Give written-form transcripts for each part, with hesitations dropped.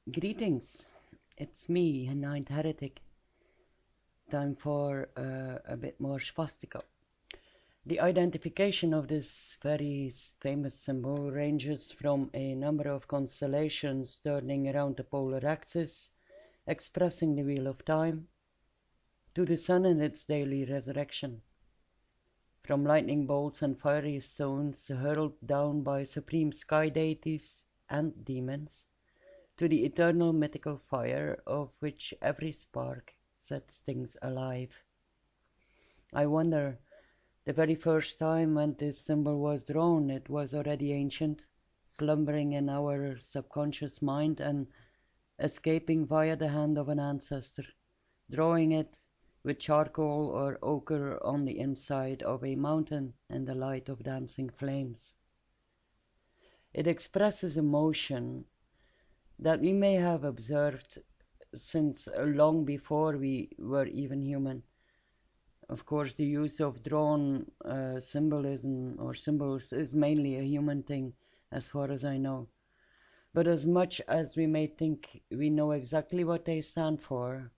Greetings, it's me, Ninth Heretic. Time for a bit more swastika. The identification of this very famous symbol ranges from a number of constellations turning around the polar axis, expressing the wheel of time, to the sun and its daily resurrection. From lightning bolts and fiery stones hurled down by supreme sky deities and demons, to the eternal mythical fire of which every spark sets things alive. I wonder, the very first time when this symbol was drawn, it was already ancient, slumbering in our subconscious mind and escaping via the hand of an ancestor, drawing it with charcoal or ochre on the inside of a mountain in the light of dancing flames. It expresses emotion that we may have observed since long before we were even human. Of course, the use of drawn symbolism or symbols is mainly a human thing, as far as I know. But as much as we may think we know exactly what they stand for,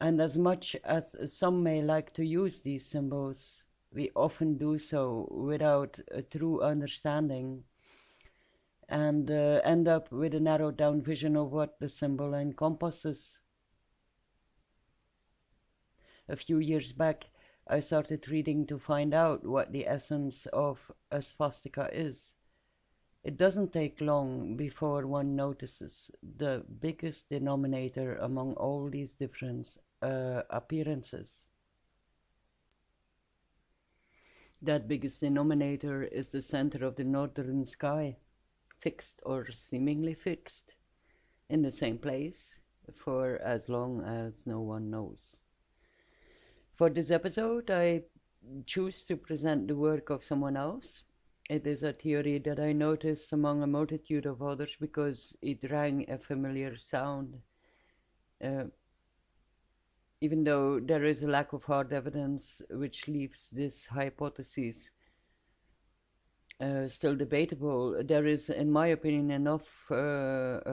and as much as some may like to use these symbols, we often do so without a true understanding and end up with a narrowed down vision of what the symbol encompasses. A few years back, I started reading to find out what the essence of a swastika is. It doesn't take long before one notices the biggest denominator among all these different appearances. That biggest denominator is the center of the northern sky, fixed or seemingly fixed, in the same place for as long as no one knows. For this episode, I choose to present the work of someone else. It is a theory that I noticed among a multitude of others because it rang a familiar sound. Even though there is a lack of hard evidence which leaves this hypothesis still debatable, there is, in my opinion, enough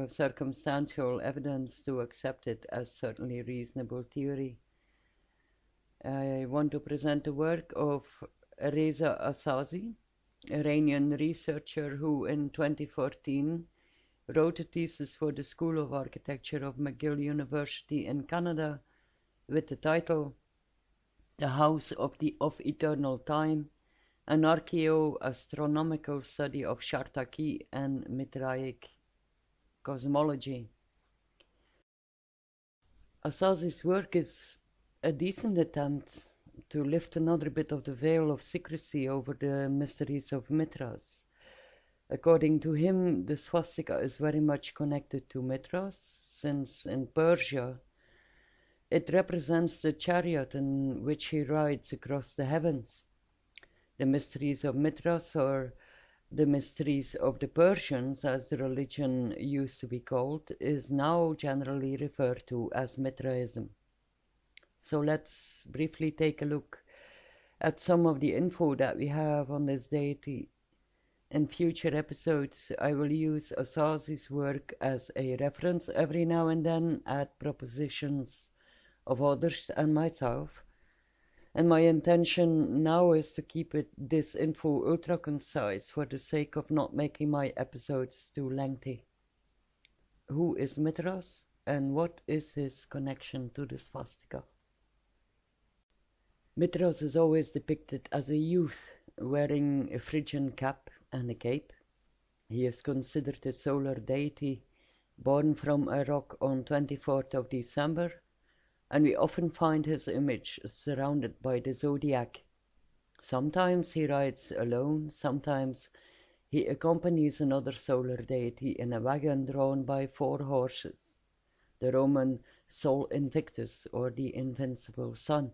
circumstantial evidence to accept it as certainly reasonable theory. I want to present the work of Reza Assasi, Iranian researcher who in 2014 wrote a thesis for the School of Architecture of McGill University in Canada with the title The House of Eternal Time, an Archaeoastronomical Study of Chartaqi and Mithraic Cosmology. Assasi's work is a decent attempt to lift another bit of the veil of secrecy over the mysteries of Mithras. According to him, the swastika is very much connected to Mithras, since in Persia it represents the chariot in which he rides across the heavens. The mysteries of Mithras, or the mysteries of the Persians, as the religion used to be called, is now generally referred to as Mithraism. So let's briefly take a look at some of the info that we have on this deity. In future episodes, I will use Assasi's work as a reference every now and then at propositions of others and myself. And my intention now is to keep this info ultra concise for the sake of not making my episodes too lengthy. Who is Mithras and what is his connection to the swastika? Mithras is always depicted as a youth wearing a Phrygian cap and a cape. He is considered a solar deity born from a rock on 24th of December, and we often find his image surrounded by the zodiac. Sometimes he rides alone, sometimes he accompanies another solar deity in a wagon drawn by 4 horses, the Roman Sol Invictus, or the Invincible Sun.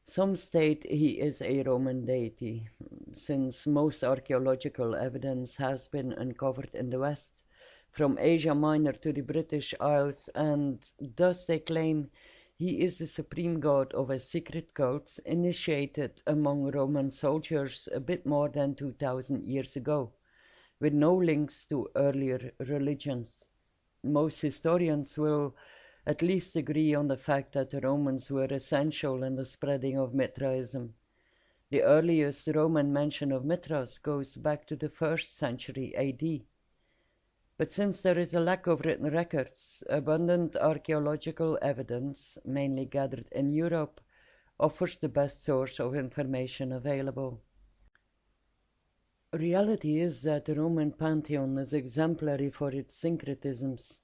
Some state he is a Roman deity, since most archaeological evidence has been uncovered in the West, from Asia Minor to the British Isles, and thus they claim he is the supreme god of a secret cult initiated among Roman soldiers a bit more than 2000 years ago, with no links to earlier religions. Most historians will at least agree on the fact that the Romans were essential in the spreading of Mithraism. The earliest Roman mention of Mithras goes back to the 1st century AD. But since there is a lack of written records, abundant archaeological evidence, mainly gathered in Europe, offers the best source of information available. Reality is that the Roman pantheon is exemplary for its syncretisms.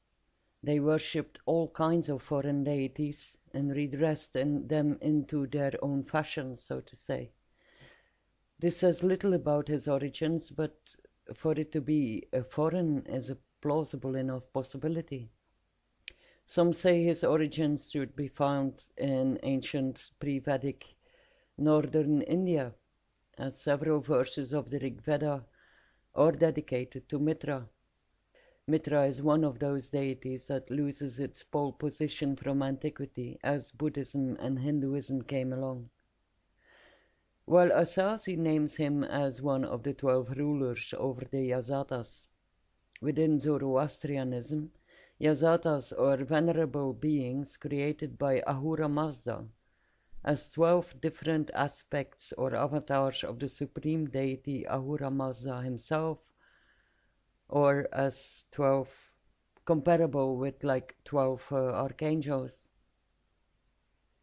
They worshipped all kinds of foreign deities and redressed them into their own fashion, so to say. This says little about his origins, but for it to be foreign is a plausible enough possibility. Some say his origins should be found in ancient pre-Vedic northern India, as several verses of the Rig Veda are dedicated to Mithra. Mithra is one of those deities that loses its pole position from antiquity as Buddhism and Hinduism came along. While Assasi names him as one of the 12 rulers over the Yazatas, within Zoroastrianism, Yazatas are venerable beings created by Ahura Mazda as 12 different aspects or avatars of the supreme deity Ahura Mazda himself, or as 12, comparable with like 12 archangels.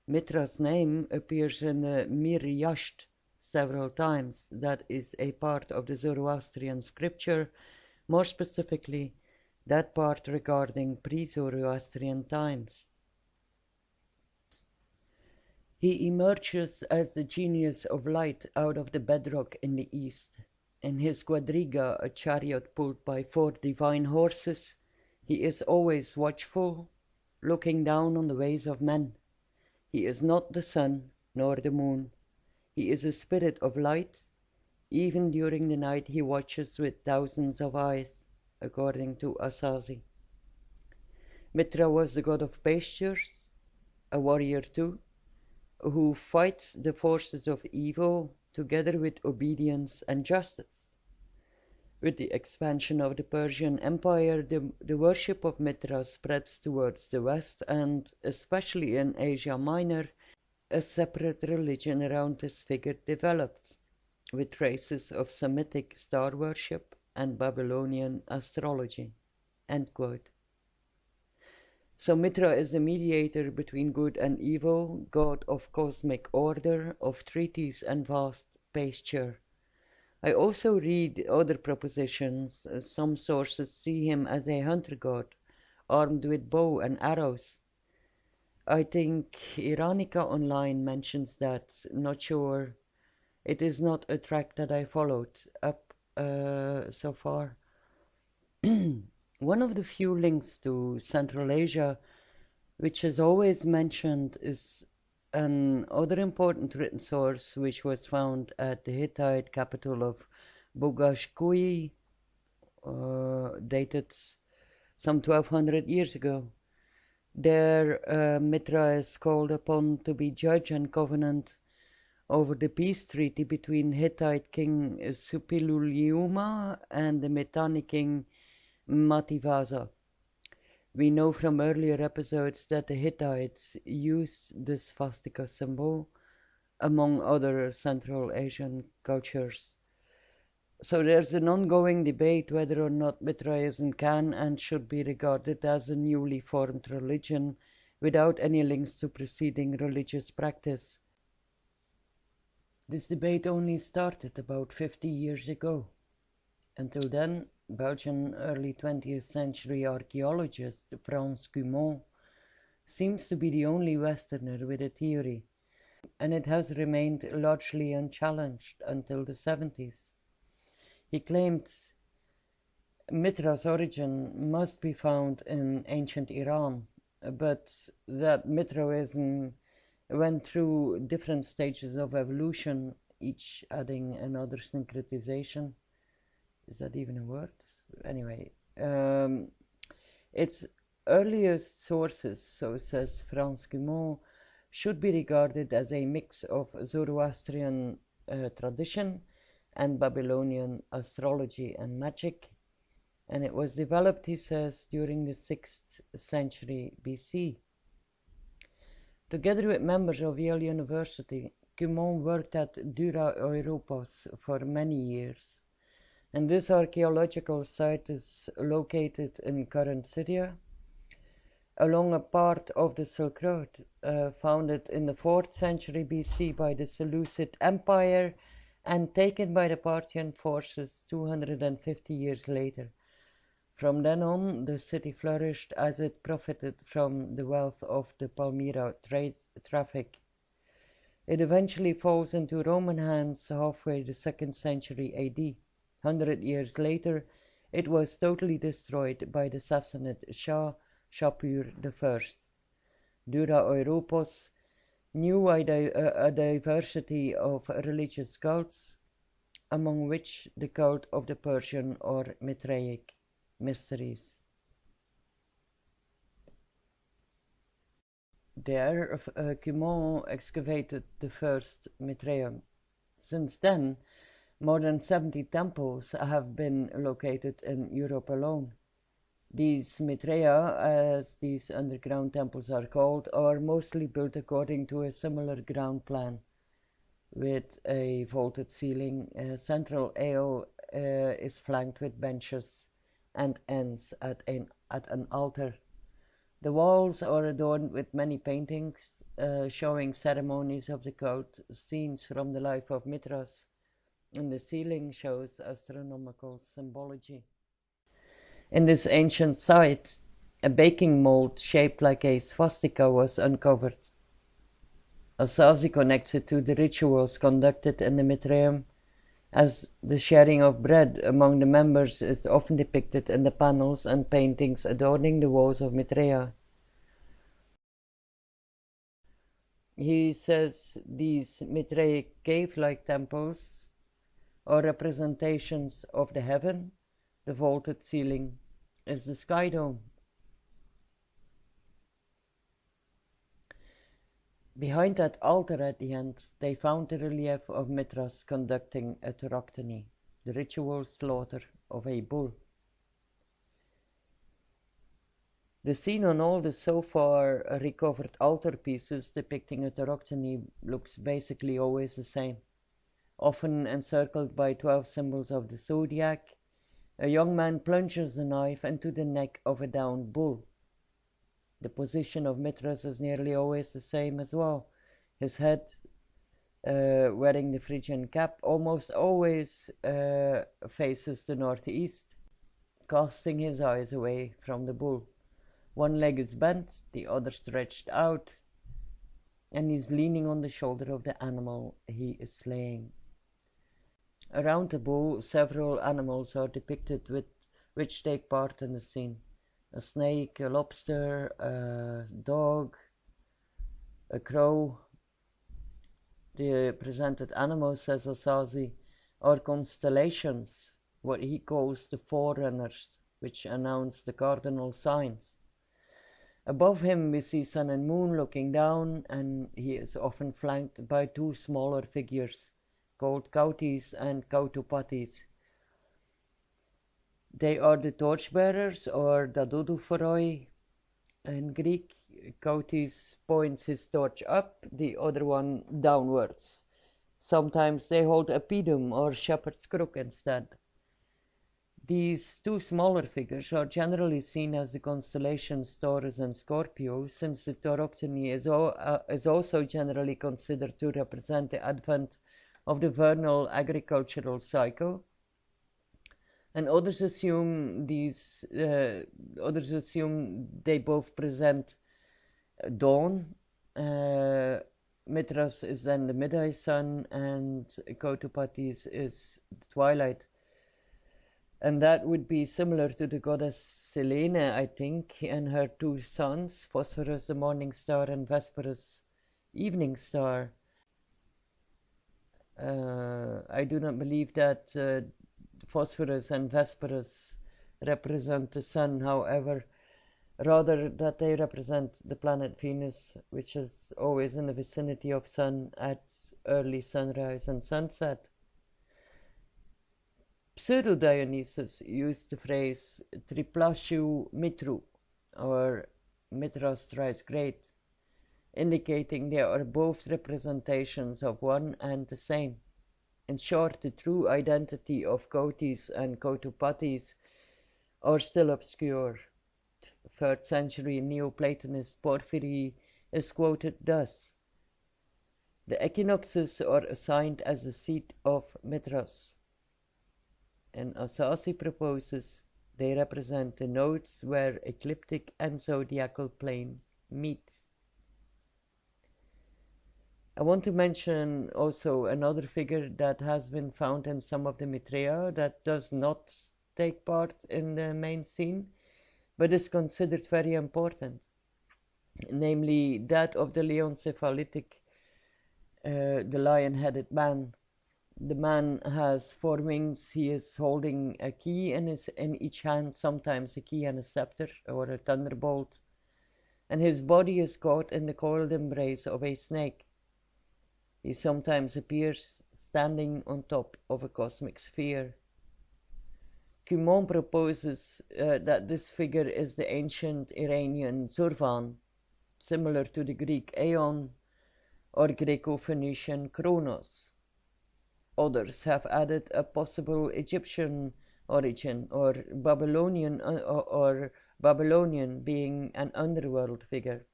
Mithra's name appears in the Mir Yasht several times. That is a part of the Zoroastrian scripture, more specifically, that part regarding pre-Zoroastrian times. He emerges as the genius of light out of the bedrock in the east. In his quadriga, a chariot pulled by 4 divine horses, he is always watchful, looking down on the ways of men. He is not the sun nor the moon. He is a spirit of light. Even during the night he watches with thousands of eyes, according to Assasi. Mithra was the god of pastures, a warrior too, who fights the forces of evil together with obedience and justice. With the expansion of the Persian Empire, the worship of Mithra spreads towards the west, and especially in Asia Minor, a separate religion around this figure developed, with traces of Semitic star worship and Babylonian astrology." End quote. So Mithra is the mediator between good and evil, god of cosmic order, of treaties and vast pasture. I also read other propositions. Some sources see him as a hunter god, armed with bow and arrows. I think Iranica Online mentions that, not sure. It is not a track that I followed up so far. One of the few links to Central Asia, which is always mentioned, is another important written source which was found at the Hittite capital of Bogashkui, dated some 1200 years ago. There, Mithra is called upon to be judge and covenant over the peace treaty between Hittite king Suppiluliuma and the Mitanni king Mativasa. We know from earlier episodes that the Hittites used the swastika symbol, among other Central Asian cultures. So there's an ongoing debate whether or not Mithraism can and should be regarded as a newly formed religion without any links to preceding religious practice. This debate only started about 50 years ago. Until then, Belgian early 20th century archaeologist Frans Cumont seems to be the only Westerner with a theory, and it has remained largely unchallenged until the 70s. He claimed Mithra's origin must be found in ancient Iran, but that Mithraism went through different stages of evolution, each adding another syncretization. Is that even a word? Anyway, its earliest sources, so says Frans Cumont, should be regarded as a mix of Zoroastrian tradition and Babylonian astrology and magic, and it was developed, he says, during the 6th century BC. Together with members of Yale University, Cumont worked at Dura Europos for many years, and this archaeological site is located in current Syria, along a part of the Silk Road, founded in the 4th century BC by the Seleucid Empire and taken by the Parthian forces 250 years later. From then on, the city flourished as it profited from the wealth of the Palmyra traffic. It eventually falls into Roman hands halfway the 2nd century AD. 100 years later, it was totally destroyed by the Sassanid Shah Shapur I. Dura Europos knew a diversity of religious cults, among which the cult of the Persian or Mithraic mysteries. There, Cumont excavated the first Mithraeum. Since then, more than 70 temples have been located in Europe alone. These Mithraea, as these underground temples are called, are mostly built according to a similar ground plan, with a vaulted ceiling. A central aisle is flanked with benches and ends at an altar. The walls are adorned with many paintings showing ceremonies of the cult, scenes from the life of Mithras, and the ceiling shows astronomical symbology. In this ancient site, a baking mold shaped like a swastika was uncovered. Assasi connects it to the rituals conducted in the Mithraeum, as the sharing of bread among the members is often depicted in the panels and paintings adorning the walls of Mithraea. He says these Mithraic cave-like temples are representations of the heaven. The vaulted ceiling is the sky dome. Behind that altar at the end, they found the relief of Mithras conducting a Chartaqi, the ritual slaughter of a bull. The scene on all the so far recovered altar pieces depicting a Chartaqi looks basically always the same, often encircled by 12 symbols of the zodiac. A young man plunges a knife into the neck of a downed bull. The position of Mithras is nearly always the same as well. His head, wearing the Phrygian cap, almost always faces the northeast, casting his eyes away from the bull. One leg is bent, the other stretched out, and he's leaning on the shoulder of the animal he is slaying. Around the bull, several animals are depicted which take part in the scene. A snake, a lobster, a dog, a crow. The presented animals, says Assasi, are constellations, what he calls the forerunners, which announce the cardinal signs. Above him we see sun and moon looking down, and he is often flanked by two smaller figures, called Kautis and Kautopatis. They are the torchbearers, or dadodophoroi in Greek. Kautis points his torch up, the other one downwards. Sometimes they hold a pedum or shepherd's crook instead. These two smaller figures are generally seen as the constellations Taurus and Scorpio, since the Chartaqi is also generally considered to represent the advent of the vernal agricultural cycle, and others assume they both present dawn. Mithras is then the midday sun, and Kautopatis is the twilight, and that would be similar to the goddess Selene, I think, and her two sons, Phosphorus the morning star and Vesperus evening star. I do not believe that Phosphorus and Vesperus represent the sun, however, rather that they represent the planet Venus, which is always in the vicinity of sun at early sunrise and sunset. Pseudo-Dionysus used the phrase triplashu mitru, or Mithras thrice great, indicating they are both representations of one and the same. In short, the true identity of Kotis and Kotupatis are still obscure. 3rd century Neoplatonist Porphyry is quoted thus: "The equinoxes are assigned as the seat of Mithras." And Assasi proposes they represent the nodes where ecliptic and zodiacal plane meet. I want to mention also another figure that has been found in some of the Mithraea that does not take part in the main scene, but is considered very important, namely that of the leoncephalitic, the lion-headed man. The man has 4 wings. He is holding a key in each hand, sometimes a key and a scepter or a thunderbolt, and his body is caught in the coiled embrace of a snake. He sometimes appears standing on top of a cosmic sphere. Cumont proposes that this figure is the ancient Iranian Zurvan, similar to the Greek Aeon or Greco-Phoenician Kronos. Others have added a possible Egyptian origin, or Babylonian being an underworld figure.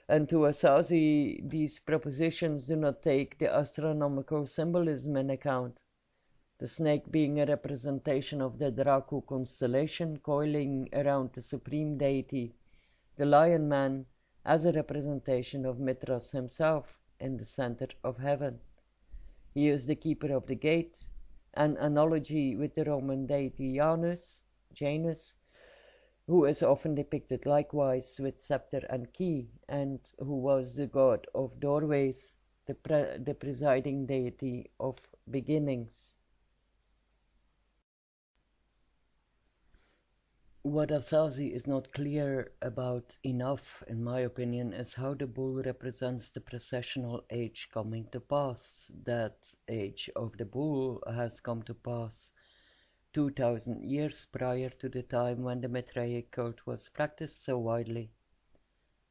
And to Assasi, these propositions do not take the astronomical symbolism in account. The snake being a representation of the Draco constellation coiling around the supreme deity, the lion man as a representation of Mithras himself in the center of heaven. He is the keeper of the gate, an analogy with the Roman deity Janus, who is often depicted likewise with scepter and key, and who was the god of doorways, the presiding deity of beginnings. What Assasi is not clear about enough, in my opinion, is how the bull represents the processional age coming to pass. That age of the bull has come to pass 2000 years prior to the time when the Mithraic cult was practiced so widely.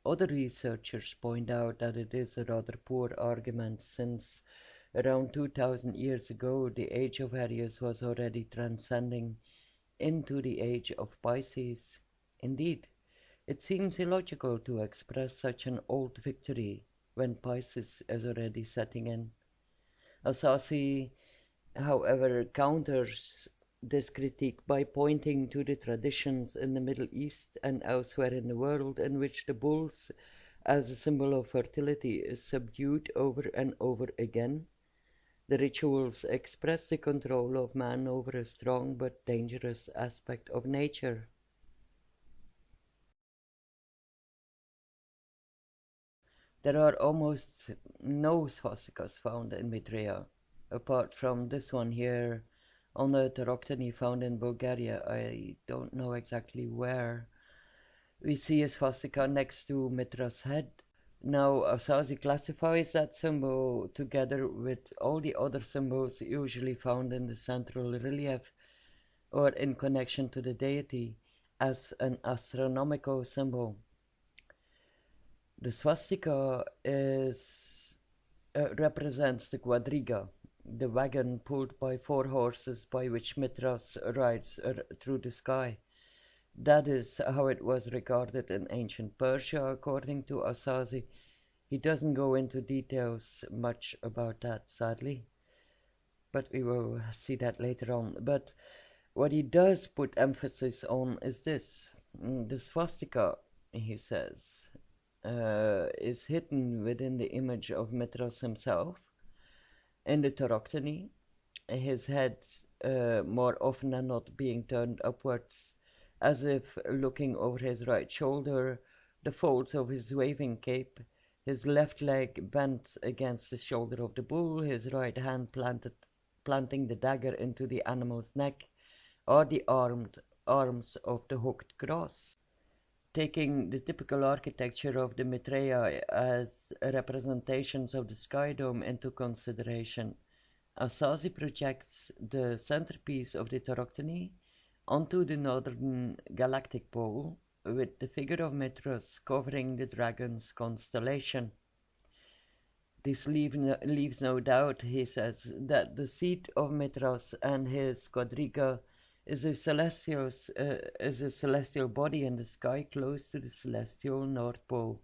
Other researchers point out that it is a rather poor argument, since around 2000 years ago the age of Aries was already transcending into the age of Pisces. Indeed, it seems illogical to express such an old victory when Pisces is already setting in. Assasi, however, counters this critique by pointing to the traditions in the Middle East and elsewhere in the world in which the bulls, as a symbol of fertility, is subdued over and over again. The rituals express the control of man over a strong but dangerous aspect of nature. There are almost no swastikas found in Mithraea, apart from this one here on the Chartaqi found in Bulgaria. I don't know exactly where. We see a swastika next to Mithras' head. Now, Assasi classifies that symbol together with all the other symbols usually found in the central relief or in connection to the deity as an astronomical symbol. The swastika represents the quadriga, the wagon pulled by 4 horses by which Mithras rides through the sky. That is how it was regarded in ancient Persia, according to Assasi. He doesn't go into details much about that, sadly, but we will see that later on. But what he does put emphasis on is this. The swastika, he says, is hidden within the image of Mithras himself. In the Chartaqi, his head more often than not being turned upwards, as if looking over his right shoulder, the folds of his waving cape, his left leg bent against the shoulder of the bull, his right hand planting the dagger into the animal's neck, or the arms of the hooked cross. taking the typical architecture of the Mithraea as representations of the sky dome into consideration, Assasi projects the centerpiece of the Tauroctony onto the northern galactic pole, with the figure of Mithras covering the dragon's constellation. This leaves no doubt, he says, that the seat of Mithras and his quadriga is a celestial body in the sky close to the celestial North Pole.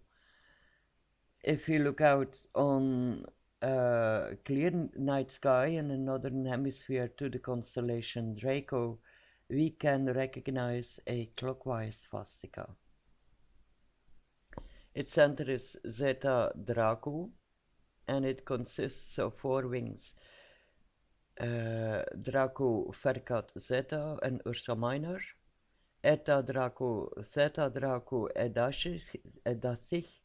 If you look out on a clear night sky in the northern hemisphere to the constellation Draco, we can recognize a clockwise swastika. Its center is Zeta Draco, and it consists of 4 wings. Draco Fercat Zeta and Ursa Minor, Eta Draco Theta Draco Edasich,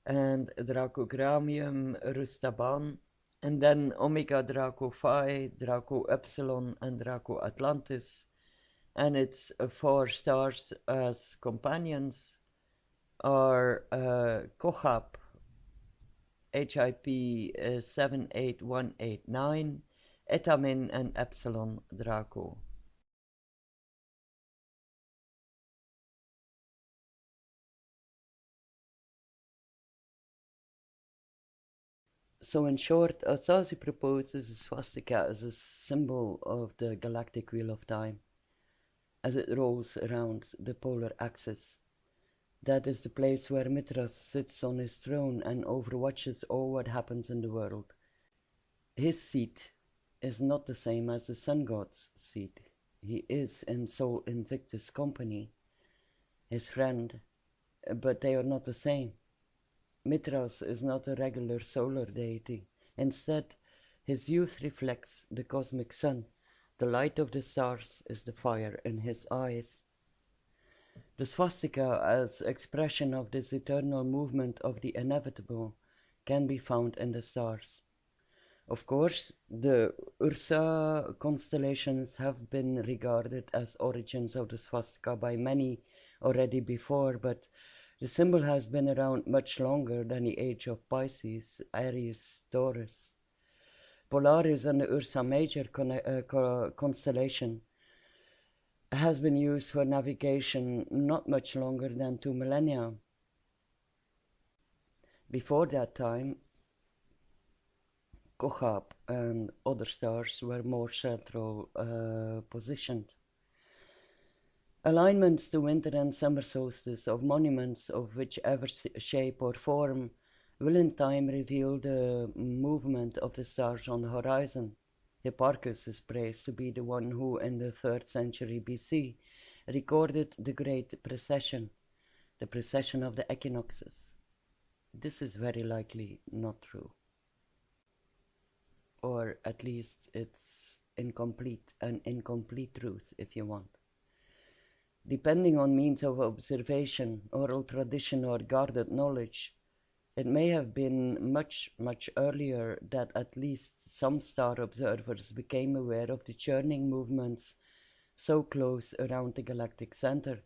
and Draco Gramium Rustaban, and then Omega Draco Phi, Draco Epsilon, and Draco Atlantis, and its 4 stars as companions are Kochab, HIP 78189, Etamin, and Epsilon Draco. So in short, Assasi proposes a swastika as a symbol of the galactic wheel of time as it rolls around the polar axis. That is the place where Mithras sits on his throne and overwatches all what happens in the world. His seat is not the same as the sun god's seat. He is in Sol Invictus' company, his friend, but they are not the same. Mithras is not a regular solar deity. Instead, his youth reflects the cosmic sun. The light of the stars is the fire in his eyes. The swastika, as expression of this eternal movement of the inevitable, can be found in the stars. Of course, the Ursa constellations have been regarded as origins of the swastika by many already before, but the symbol has been around much longer than the age of Pisces, Aries, Taurus. Polaris and the Ursa Major constellation has been used for navigation not much longer than 2 millennia. Before that time, Kochab and other stars were more central positioned. Alignments to winter and summer solstice of monuments of whichever shape or form will in time reveal the movement of the stars on the horizon. Hipparchus is praised to be the one who, in the 3rd century BC, recorded the great precession, the precession of the equinoxes. This is very likely not true. Or at least it's incomplete, an incomplete truth, if you want. Depending on means of observation, oral tradition, or guarded knowledge, it may have been much, much earlier that at least some star observers became aware of the churning movements so close around the galactic center.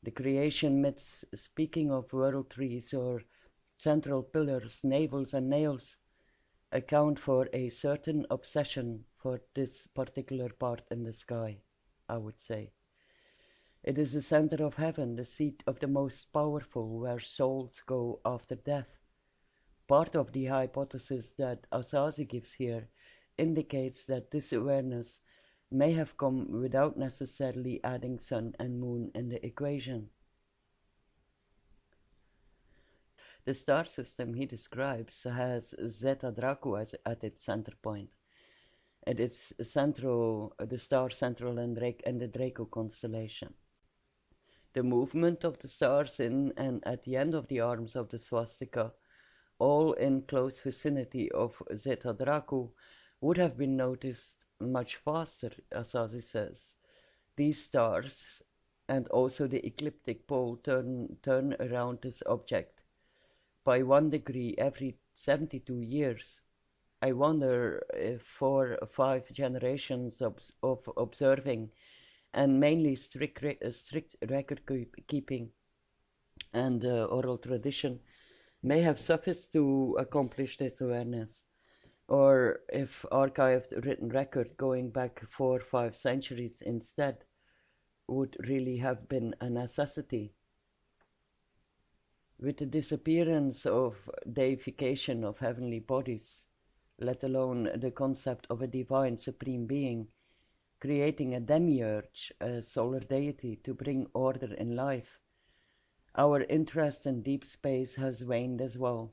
The creation myths, speaking of world trees or central pillars, navels, and nails, account for a certain obsession for this particular part in the sky, I would say. It is the center of heaven, the seat of the most powerful, where souls go after death. Part of the hypothesis that Assasi gives here indicates that this awareness may have come without necessarily adding sun and moon in the equation. The star system he describes has Zeta Draco at its center point. It is central, the star central in the Draco constellation. The movement of the stars in and at the end of the arms of the swastika, all in close vicinity of Zeta Draco, would have been noticed much faster, Assasi says. These stars, and also the ecliptic pole, turn around this object by 1 degree every 72 years. I wonder if 4 or 5 generations of observing and mainly strict record keeping and oral tradition may have sufficed to accomplish this awareness, or if archived written record going back 4 or 5 centuries instead would really have been a necessity. With the disappearance of deification of heavenly bodies, let alone the concept of a divine supreme being, creating a demiurge, a solar deity, to bring order in life, our interest in deep space has waned as well.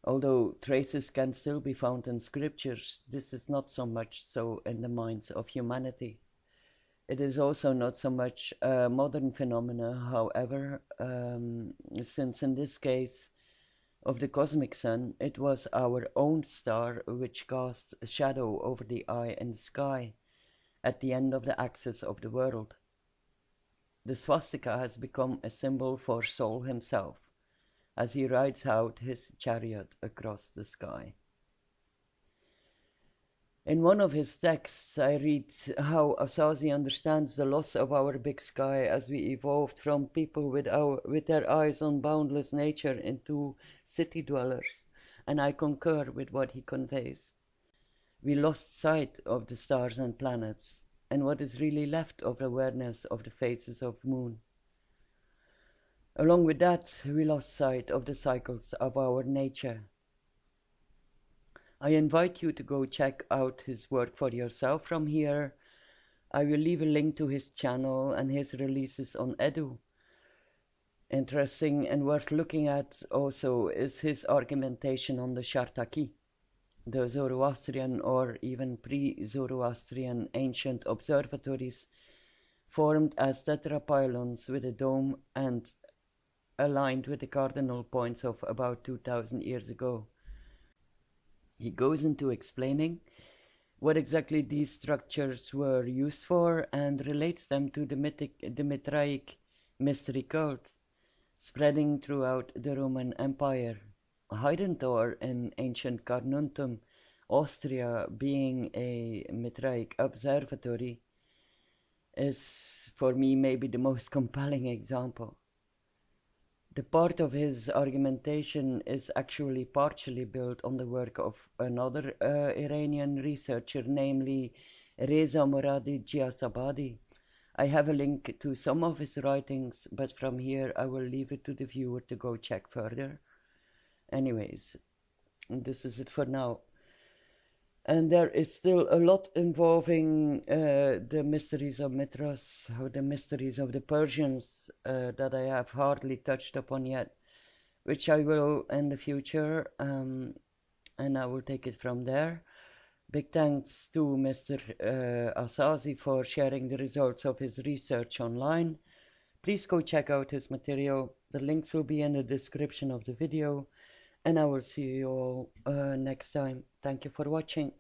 Although traces can still be found in scriptures, this is not so much so in the minds of humanity. It is also not so much a modern phenomena, however, since in this case of the cosmic sun, it was our own star which casts a shadow over the eye in the sky at the end of the axis of the world. The swastika has become a symbol for Sol himself, as he rides out his chariot across the sky. In one of his texts, I read how Assasi understands the loss of our big sky as we evolved from people with their eyes on boundless nature into city dwellers, and I concur with what he conveys. We lost sight of the stars and planets, and what is really left of awareness of the phases of the moon. Along with that, we lost sight of the cycles of our nature. I invite you to go check out his work for yourself from here. I will leave a link to his channel and his releases on Edu. Interesting and worth looking at also is his argumentation on the Chartaqi, the Zoroastrian or even pre-Zoroastrian ancient observatories formed as tetrapylons with a dome and aligned with the cardinal points of about 2000 years ago. He goes into explaining what exactly these structures were used for and relates them to the Mithraic mystery cults spreading throughout the Roman Empire. Heidentor in ancient Carnuntum, Austria, being a Mithraic observatory, is for me maybe the most compelling example. The part of his argumentation is actually partially built on the work of another Iranian researcher, namely Reza Moradi Ghiasabadi. I have a link to some of his writings, but from here I will leave it to the viewer to go check further. Anyways, this is it for now. And there is still a lot involving the mysteries of Mithras, or the mysteries of the Persians that I have hardly touched upon yet, which I will in the future, and I will take it from there. Big thanks to Mr. Assasi for sharing the results of his research online. Please go check out his material. The links will be in the description of the video. And I will see you all next time. Thank you for watching.